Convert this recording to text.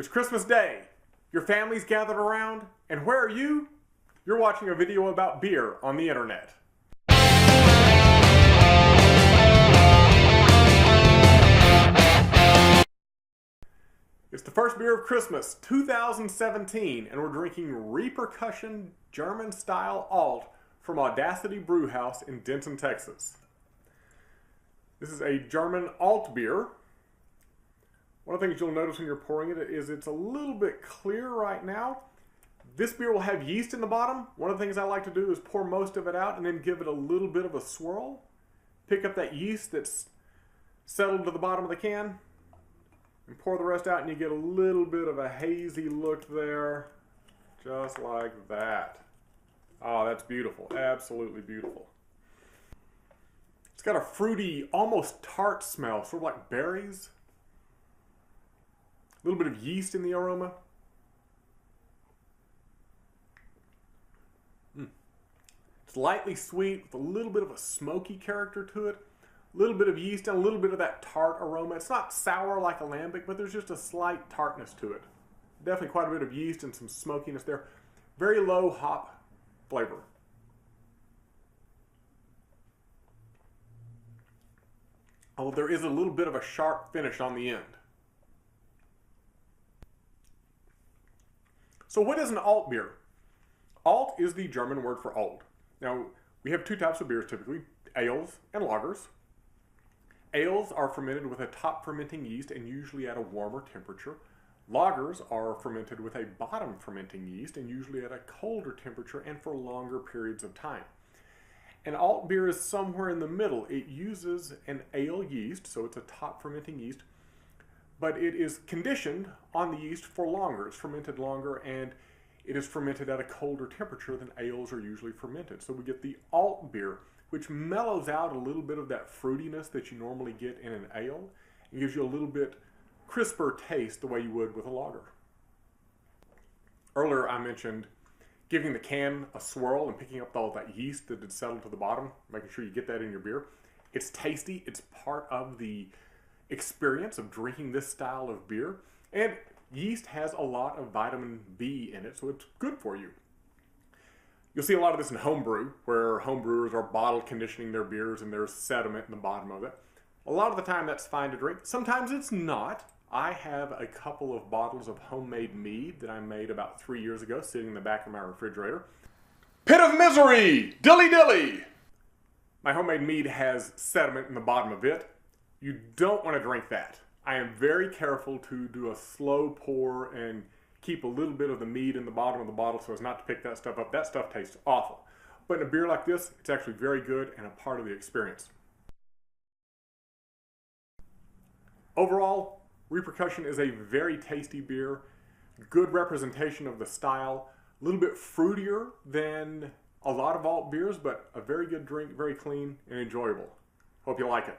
It's Christmas Day. Your family's gathered around, and where are you? You're watching a video about beer on the internet. It's the first beer of Christmas, 2017, and we're drinking Repercussion German-style Alt from Audacity Brew House in Denton, Texas. This is a German Alt beer. One of the things you'll notice when you're pouring it is it's a little bit clear right now. This beer will have yeast in the bottom. One of the things I like to do is pour most of it out and then give it a little bit of a swirl. Pick up that yeast that's settled to the bottom of the can and pour the rest out, and you get a little bit of a hazy look there, just like that. Oh, that's beautiful. Absolutely beautiful. It's got a fruity, almost tart smell, sort of like berries. A little bit of yeast in the aroma. It's lightly sweet with a little bit of a smoky character to it. A little bit of yeast and a little bit of that tart aroma. It's not sour like a lambic, but there's just a slight tartness to it. Definitely quite a bit of yeast and some smokiness there. Very low hop flavor. Although there is a little bit of a sharp finish on the end. So what is an alt beer? Alt is the German word for old. Now, we have two types of beers typically, ales and lagers. Ales are fermented with a top fermenting yeast and usually at a warmer temperature. Lagers are fermented with a bottom fermenting yeast and usually at a colder temperature and for longer periods of time. An alt beer is somewhere in the middle. It uses an ale yeast, so it's a top fermenting yeast, but it is conditioned on the yeast for longer. It's fermented longer, and it is fermented at a colder temperature than ales are usually fermented. So we get the alt beer, which mellows out a little bit of that fruitiness that you normally get in an ale and gives you a little bit crisper taste the way you would with a lager. Earlier I mentioned giving the can a swirl and picking up all that yeast that had settled to the bottom, making sure you get that in your beer. It's tasty. It's part of the experience of drinking this style of beer. And yeast has a lot of vitamin B in it, so it's good for you. You'll see a lot of this in homebrew, where homebrewers are bottle conditioning their beers and there's sediment in the bottom of it. A lot of the time that's fine to drink. Sometimes it's not. I have a couple of bottles of homemade mead that I made about 3 years ago sitting in the back of my refrigerator. Pit of misery! Dilly dilly! My homemade mead has sediment in the bottom of it. You don't want to drink that. I am very careful to do a slow pour and keep a little bit of the mead in the bottom of the bottle so as not to pick that stuff up. That stuff tastes awful. But in a beer like this, it's actually very good and a part of the experience. Overall, Repercussion is a very tasty beer. Good representation of the style. A little bit fruitier than a lot of alt beers, but a very good drink, very clean and enjoyable. Hope you like it.